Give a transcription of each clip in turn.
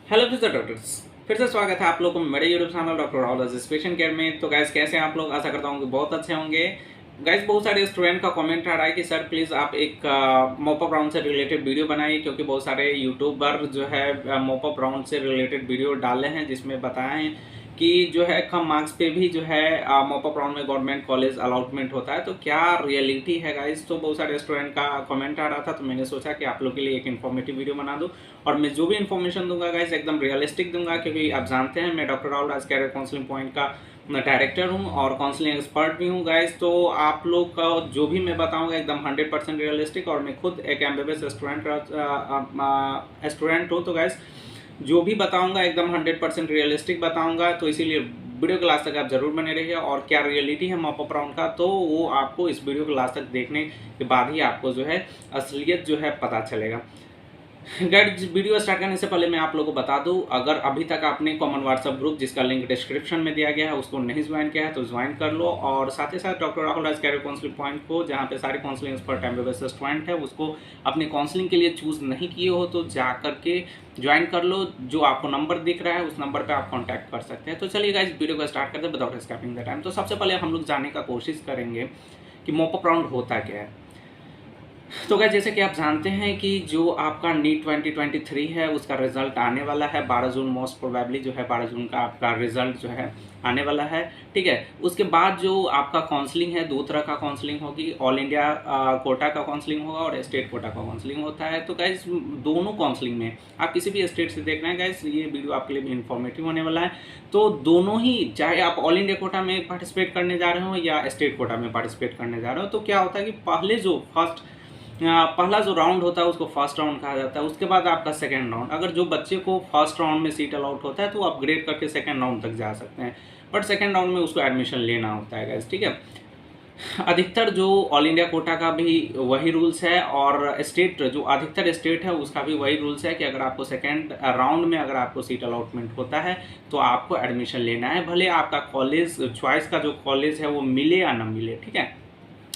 Hello physio doctors, फिर से स्वागत है आप लोगों को मेरे YouTube channel doctor Rahul patient care में। तो गाइस कैसे हैं आप लोग? आशा करता हूँ कि बहुत अच्छे होंगे। गाइस बहुत सारे स्टूडेंट का कमेंट आ रहा है कि सर प्लीज़ आप एक मोप अप राउंड से रिलेटेड वीडियो बनाइए, क्योंकि बहुत सारे यूट्यूबर जो है मोप अप राउंड से रिलेटेड वीडियो डाले हैं जिसमें बताए हैं कि जो है कम मार्क्स पे भी जो है मोप अप राउंड में गवर्नमेंट कॉलेज अलॉटमेंट होता है। तो क्या रियलिटी है गाइस? तो बहुत सारे स्टूडेंट का कमेंट आ रहा था, तो मैंने सोचा कि आप लोग के लिए एक इन्फॉर्मेटिव वीडियो बना दूं। और मैं जो भी इन्फॉर्मेशन दूंगा गाइस एकदम रियलिस्टिक दूंगा, क्योंकि आप जानते हैं मैं doctor Rahul career counselling point का डायरेक्टर हूं और काउंसलिंग एक्सपर्ट भी हूं गाइस। तो आप लोग का जो भी मैं बताऊंगा एकदम 100% रियलिस्टिक, और मैं खुद एक एमबीबीएस स्टूडेंट हूँ। तो गाइस जो भी बताऊंगा एकदम 100% रियलिस्टिक बताऊंगा, तो इसीलिए वीडियो के लास्ट तक आप जरूर बने रहिए। और क्या रियलिटी है मॉप अप राउंड का, तो वो आपको इस वीडियो के लास्ट तक देखने के बाद ही आपको जो है असलियत जो है पता चलेगा। गाइस वीडियो स्टार्ट करने से पहले मैं आप लोगों को बता दूं, अगर अभी तक आपने कॉमन व्हाट्सएप ग्रुप जिसका लिंक डिस्क्रिप्शन में दिया गया है उसको नहीं ज्वाइन किया है तो ज्वाइन कर लो। और साथ ही साथ doctor Rahul career counselling point को, जहां पे सारे काउंसलिंग एक्सपर्ट एमबीबीएस स्टूडेंट है, उसको अपने काउंसलिंग के लिए चूज नहीं किए हो तो जा करके ज्वाइन कर लो। जो आपको नंबर दिख रहा है उस नंबर पर आप कॉन्टैक्ट कर सकते हैं। तो चलिए गाइस वीडियो को स्टार्ट करते हैं विदाउट स्किपिंग द टाइम। तो सबसे पहले हम लोग जानने का कोशिश करेंगे कि मॉप अप राउंड होता क्या है। तो गाइस जैसे कि आप जानते हैं कि जो आपका नीट 2023 है उसका रिजल्ट आने वाला है 12 जून। मोस्ट प्रोबेबली जो है 12 जून का आपका रिजल्ट जो है आने वाला है, ठीक है। उसके बाद जो आपका काउंसलिंग है, दो तरह का काउंसलिंग होगी, ऑल इंडिया कोटा का काउंसलिंग होगा और स्टेट कोटा का काउंसलिंग होता है। तो गाइस दोनों काउंसलिंग में आप किसी भी स्टेट से देख रहे हैं गाइस, ये वीडियो आपके लिए भी इन्फॉर्मेटिव होने वाला है। तो दोनों ही, चाहे आप ऑल इंडिया कोटा में पार्टिसिपेट करने जा रहे हो या स्टेट कोटा में पार्टिसिपेट करने जा रहे हो, तो क्या होता है कि पहला जो राउंड होता है उसको फर्स्ट राउंड कहा जाता है। उसके बाद आपका सेकंड राउंड, अगर जो बच्चे को फर्स्ट राउंड में सीट अलाउट होता है तो अपग्रेड करके सेकंड राउंड तक जा सकते हैं, बट सेकंड राउंड में उसको एडमिशन लेना होता है गाइस, ठीक है। अधिकतर जो ऑल इंडिया कोटा का भी वही रूल्स है, और स्टेट जो अधिकतर स्टेट है उसका भी वही रूल्स है कि अगर आपको सेकेंड राउंड में अगर आपको सीट अलॉटमेंट होता है तो आपको एडमिशन लेना है, भले आपका कॉलेज चॉइस का जो कॉलेज है वो मिले या ना मिले, ठीक है।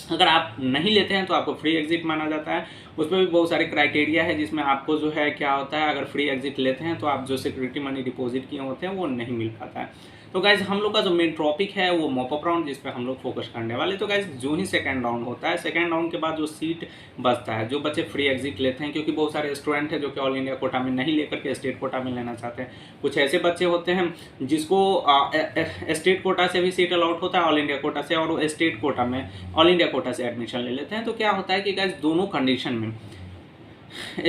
अगर आप नहीं लेते हैं तो आपको फ्री एग्जिट माना जाता है। उसमें भी बहुत सारे क्राइटेरिया है, जिसमें आपको जो है क्या होता है, अगर फ्री एग्जिट लेते हैं तो आप जो सिक्योरिटी मनी डिपॉजिट किए होते हैं वो नहीं मिल पाता है। तो गाइज हम लोग का जो मेन टॉपिक है वो मॉप अप राउंड, जिस पे हम लोग फोकस करने वाले। तो गाइज जो ही सेकंड राउंड होता है, सेकंड राउंड के बाद जो सीट बचता है, जो बच्चे फ्री एग्जिट लेते हैं, क्योंकि बहुत सारे स्टूडेंट हैं जो कि ऑल इंडिया कोटा में नहीं लेकर के स्टेट कोटा में लेना चाहते हैं। कुछ ऐसे बच्चे होते हैं जिसको स्टेट कोटा से भी सीट अलॉट होता है, ऑल इंडिया कोटा से, और स्टेट कोटा में ऑल इंडिया कोटा से एडमिशन ले लेते हैं। तो क्या होता है कि गाइज दोनों कंडीशन में,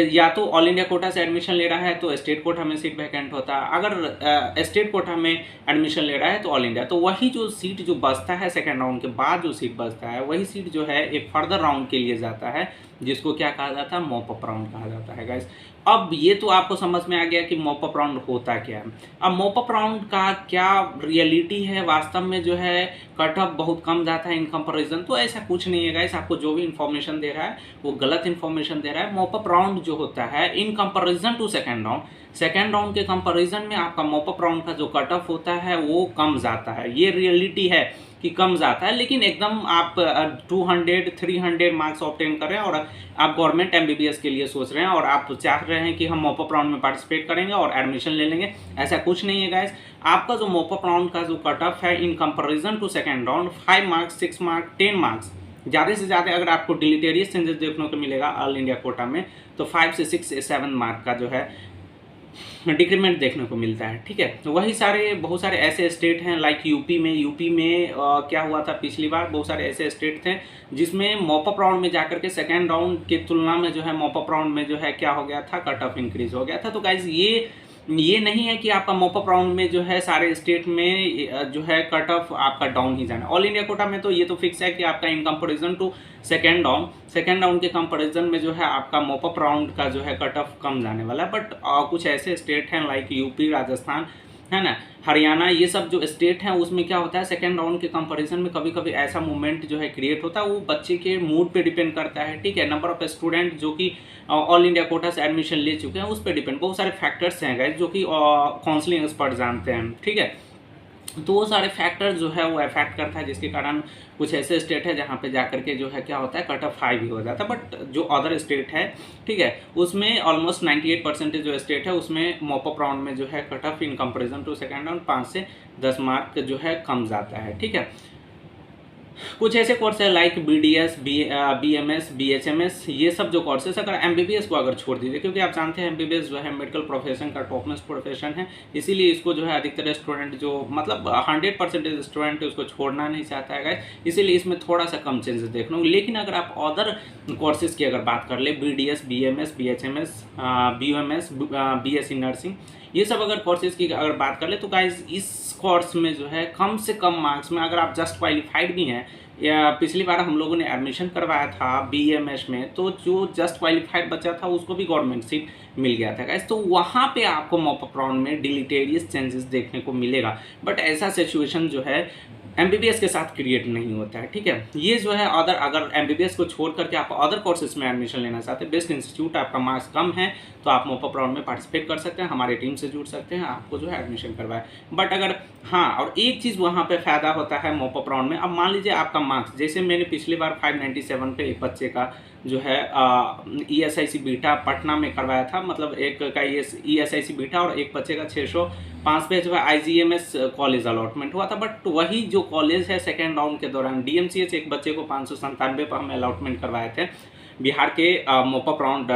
या तो ऑल इंडिया कोटा से एडमिशन ले रहा है तो स्टेट कोटा में सीट वैकेंट होता है, अगर स्टेट कोटा में एडमिशन ले रहा है तो ऑल इंडिया। तो वही जो सीट जो बचता है सेकेंड राउंड के बाद, जो सीट बचता है वही सीट जो है एक फर्दर राउंड के लिए जाता है, जिसको क्या कहा जाता है, मॉप अप राउंड कहा जाता है गाइस। अब ये तो आपको समझ में आ गया कि मॉप अप राउंड होता क्या है। अब मॉप अप राउंड का क्या रियलिटी है, वास्तव में जो है कट ऑफ बहुत कम जाता है इन कंपैरिजन, तो ऐसा कुछ नहीं है गाइस। आपको जो भी इन्फॉर्मेशन दे रहा है वो गलत इन्फॉर्मेशन दे रहा है। मॉप अप राउंड जो होता है in comparison to second round, second round के कंपैरिजन में आपका मॉप अप राउंड का जो कट ऑफ होता है वो कम जाता है। ये रियलिटी है कि कम जाता है, लेकिन एकदम आप 200 300 मार्क्स ऑब्टेन कर रहे हैं और आप गवर्नमेंट एमबीबीएस के लिए सोच रहे हैं और आप चाह रहे हैं कि हम मॉप अप राउंड में पार्टिसिपेट करेंगे और एडमिशन ले लेंगे, ऐसा कुछ नहीं है गाइस। आपका जो मॉप अप राउंड का जो कट ऑफ है in comparison to second round, 5 marks 6 marks 10 marks, ज़्यादा से ज़्यादा अगर आपको डिलीटेरियस चेंजेस देखने को मिलेगा ऑल इंडिया कोटा में तो 5 से 6 से 7 मार्क का जो है डिक्रीमेंट देखने को मिलता है, ठीक है। तो वही सारे बहुत सारे ऐसे स्टेट हैं लाइक यूपी में क्या हुआ था पिछली बार, बहुत सारे ऐसे स्टेट थे जिसमें मॉप अप राउंड में जाकर के सेकेंड राउंड की तुलना में जो है मॉप अप राउंड में जो है क्या हो गया था, कट ऑफ इंक्रीज हो गया था। तो गाइज ये नहीं है कि आपका मॉप अप राउंड में जो है सारे स्टेट में जो है कट ऑफ आपका डाउन ही जाना। ऑल इंडिया कोटा में तो ये तो फिक्स है कि आपका in comparison to second round के कंपैरिजन में जो है आपका मॉप अप राउंड का जो है कट ऑफ कम जाने वाला है। बट कुछ ऐसे स्टेट हैं लाइक यूपी, राजस्थान, है ना, हरियाणा, ये सब जो स्टेट हैं उसमें क्या होता है सेकेंड राउंड के कंपैरिजन में कभी कभी ऐसा मूवमेंट जो है क्रिएट होता है, वो बच्चे के मूड पे डिपेंड करता है, ठीक है। नंबर ऑफ स्टूडेंट जो कि ऑल इंडिया कोटा से एडमिशन ले चुके हैं उस पर डिपेंड, बहुत सारे फैक्टर्स हैं गाइस जो कि काउंसलिंग एक्सपर्ट जानते हैं, ठीक है। तो वो सारे फैक्टर जो है वो अफेक्ट करता है, जिसके कारण कुछ ऐसे स्टेट है जहाँ पे जाकर के जो है क्या होता है कट ऑफ हाई भी हो जाता है। बट जो अदर स्टेट है, ठीक है, उसमें ऑलमोस्ट 98% जो स्टेट है उसमें मॉप अप राउंड में जो है cut off in comparison to second round 5 से 10 मार्क जो है कम जाता है, ठीक है। कुछ ऐसे कोर्स है लाइक BDS, BMS, BHMS, ये सब जो कोर्सेस अगर MBBS को अगर छोड़ दीजिए, क्योंकि आप जानते हैं MBBS जो है मेडिकल प्रोफेशन का टॉप मोस्ट प्रोफेशन है, इसीलिए इसको जो है अधिकतर स्टूडेंट जो मतलब 100% स्टूडेंट उसको छोड़ना नहीं चाहता है गाइस, इसीलिए इसमें थोड़ा सा कम चेंजेस देखना होगा। लेकिन अगर आप अदर कोर्सेज की अगर बात कर ले, BDS, BMS, BHMS, BUMS, BSc nursing, ये सब अगर कोर्सेज की अगर बात कर ले तो गाइज इस कोर्स में जो है कम से कम मार्क्स में अगर आप जस्ट क्वालिफाइड भी हैं, या पिछली बार हम लोगों ने एडमिशन करवाया था BMS में, तो जो जस्ट क्वालिफाइड बच्चा था उसको भी गवर्नमेंट सीट मिल गया था गाइज। तो वहाँ पे आपको मॉप अप राउंड में डिलीटेरियस चेंजेस देखने को मिलेगा, बट ऐसा सिचुएशन जो है MBBS के साथ क्रिएट नहीं होता है, ठीक है। ये जो है अगर MBBS को छोड़ करके आप अदर कोर्सेज में एडमिशन लेना चाहते हैं, बेस्ट इंस्टीट्यूट, आपका मार्क्स कम है तो आप मॉप अप राउंड में पार्टिसिपेट कर सकते हैं, हमारे टीम से जुड़ सकते हैं, आपको जो है एडमिशन करवाए। बट अगर हाँ, और एक चीज़ वहाँ पे फ़ायदा होता है मॉप अप राउंड में, अब मान लीजिए आपका मार्क्स, जैसे मैंने पिछली बार 597 पे एक बच्चे का जो है ESIC बीटा पटना में करवाया था, मतलब एक का ESIC बीटा और एक बच्चे का 605 पे जो है IGMS कॉलेज अलॉटमेंट हुआ था। बट वही जो कॉलेज है सेकेंड राउंड के दौरान DMCH एक बच्चे को 597 पर हमें अलॉटमेंट करवाए थे बिहार के mop up round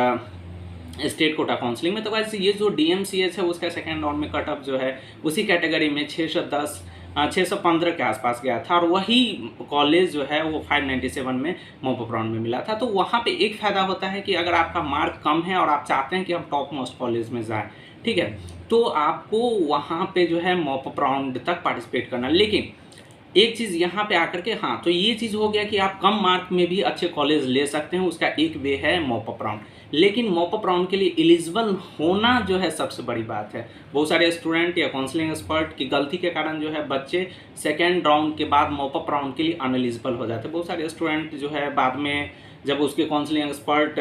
state quota counselling में। तो वैसे ये जो DMCH है उसका सेकेंड राउंड में कट ऑफ जो है उसी कैटेगरी में 615 के आसपास गया था, और वही कॉलेज जो है वो 597 में मॉप अप राउंड में मिला था। तो वहाँ पे एक फ़ायदा होता है कि अगर आपका मार्क कम है और आप चाहते हैं कि हम टॉप मोस्ट कॉलेज में जाएँ, ठीक है, तो आपको वहाँ पे जो है मॉप अप राउंड तक पार्टिसिपेट करना। लेकिन एक चीज़ यहाँ पे आकर के, हाँ, तो ये चीज़ हो गया कि आप कम मार्क में भी अच्छे कॉलेज ले सकते हैं, उसका एक वे है मॉप अप राउंड। लेकिन मॉप अप राउंड के लिए एलिजिबल होना जो है सबसे बड़ी बात है। बहुत सारे स्टूडेंट या काउंसलिंग एक्सपर्ट की गलती के कारण जो है बच्चे सेकेंड राउंड के बाद मॉप अप राउंड के लिए अनएलिजिबल हो जाते हैं। बहुत सारे स्टूडेंट जो है बाद में जब उसके काउंसलिंग एक्सपर्ट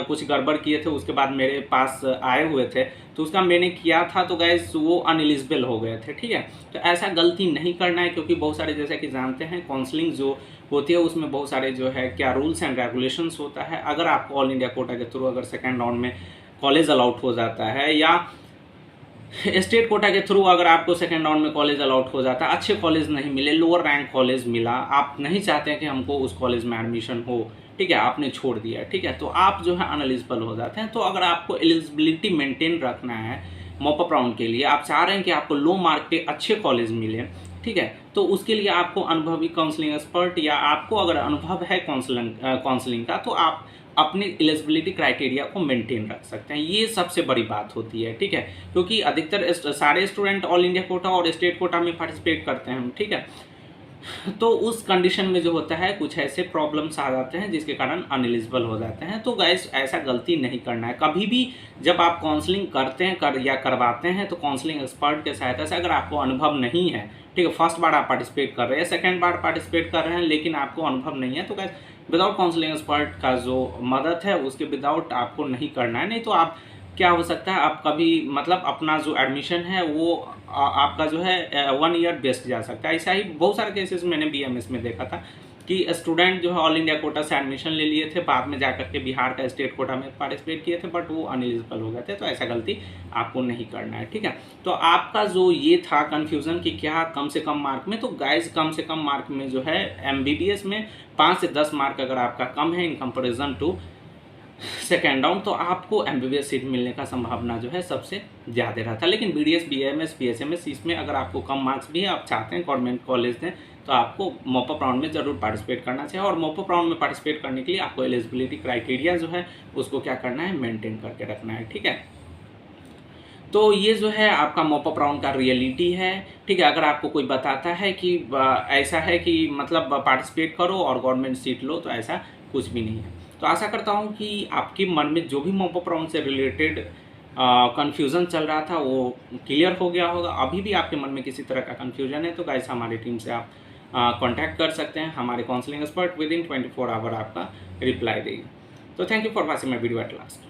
कुछ गड़बड़ किए थे उसके बाद मेरे पास आए हुए थे, तो उसका मैंने किया था, तो गैस वो अनएलिजिबल हो गए थे, ठीक है। तो ऐसा गलती नहीं करना है, क्योंकि बहुत सारे जैसे कि जानते हैं काउंसलिंग जो होती है उसमें बहुत सारे जो है क्या रूल्स एंड रेगुलेशंस होता है। अगर आपको ऑल इंडिया कोटा के थ्रू अगर सेकेंड राउंड में कॉलेज अलाउट हो जाता है, या स्टेट कोटा के थ्रू अगर आपको सेकेंड राउंड में कॉलेज अलाउट हो जाता है, अच्छे कॉलेज नहीं मिले, लोअर रैंक कॉलेज मिला, आप नहीं चाहते हैं कि हमको उस कॉलेज में एडमिशन हो, ठीक है, आपने छोड़ दिया, ठीक है, तो आप जो है अनएलिजिबल हो जाते हैं। तो अगर आपको एलिजिबिलिटी मेंटेन रखना है मॉप अप राउंड के लिए, आप चाह रहे हैं कि आपको लो मार्क पे अच्छे कॉलेज मिले, ठीक है, तो उसके लिए आपको अनुभवी काउंसलिंग एक्सपर्ट, या आपको अगर अनुभव है काउंसलिंग का, तो आप अपनी एलिजिबिलिटी क्राइटेरिया को मेंटेन रख सकते हैं। ये सबसे बड़ी बात होती है, ठीक है, क्योंकि अधिकतर सारे स्टूडेंट ऑल इंडिया कोटा और स्टेट कोटा में पार्टिसिपेट करते हैं, ठीक है, तो उस कंडीशन में जो होता है कुछ ऐसे प्रॉब्लम्स आ जाते हैं जिसके कारण अनएलिजिबल हो जाते हैं। तो गाइस ऐसा गलती नहीं करना है कभी भी। जब आप काउंसलिंग करते हैं या करवाते हैं तो काउंसलिंग एक्सपर्ट के सहायता से, अगर आपको अनुभव नहीं है, ठीक है, फर्स्ट बार आप पार्टिसिपेट कर रहे हैं, सेकेंड बार पार्टिसिपेट कर रहे हैं, लेकिन आपको अनुभव नहीं है, तो गाइस विदाउट काउंसलिंग एक्सपर्ट का जो मदद है उसके विदाउट आपको नहीं करना है। नहीं तो आप क्या हो सकता है, आप कभी मतलब अपना जो एडमिशन है वो आपका जो है 1 ईयर वेस्ट जा सकता है। ऐसा ही बहुत सारे केसेस मैंने BMS में देखा था कि स्टूडेंट जो है ऑल इंडिया कोटा से एडमिशन ले लिए थे, बाद में जाकर के बिहार का स्टेट कोटा में पार्टिसिपेट किए थे, बट वो अनएलिजिबल हो गए थे। तो ऐसा गलती आपको नहीं करना है, ठीक है। तो आपका जो ये था कन्फ्यूज़न कि क्या कम से कम मार्क में, तो गाइज कम से कम मार्क में जो है MBBS में 5 से 10 मार्क अगर आपका कम है in comparison to second round, तो आपको MBBS सीट मिलने का संभावना जो है सबसे ज़्यादा रहता है। लेकिन BDS, BMS, BHMS इसमें अगर आपको कम मार्क्स भी है, आप चाहते हैं गवर्नमेंट कॉलेज दें, तो आपको मॉप अप राउंड में ज़रूर पार्टिसिपेट करना चाहिए। और मॉप अप राउंड में पार्टिसिपेट करने के लिए आपको एलिजिबिलिटी क्राइटेरिया जो है उसको क्या करना है, मेंटेन करके रखना है, ठीक है। तो ये जो है आपका मॉप अप राउंड का रियलिटी है, ठीक है। अगर आपको कोई बताता है कि ऐसा है कि मतलब पार्टिसिपेट करो और गवर्नमेंट सीट लो, तो ऐसा कुछ भी नहीं है। तो आशा करता हूँ कि आपके मन में जो भी मॉप अप राउंड से रिलेटेड कन्फ्यूज़न चल रहा था वो क्लियर हो गया होगा। अभी भी आपके मन में किसी तरह का कन्फ्यूजन है तो गाइस हमारी टीम से आप कांटेक्ट कर सकते हैं। हमारे काउंसलिंग एक्सपर्ट विदिन 24 आवर आपका रिप्लाई देगी। तो thank you for watching my video at last.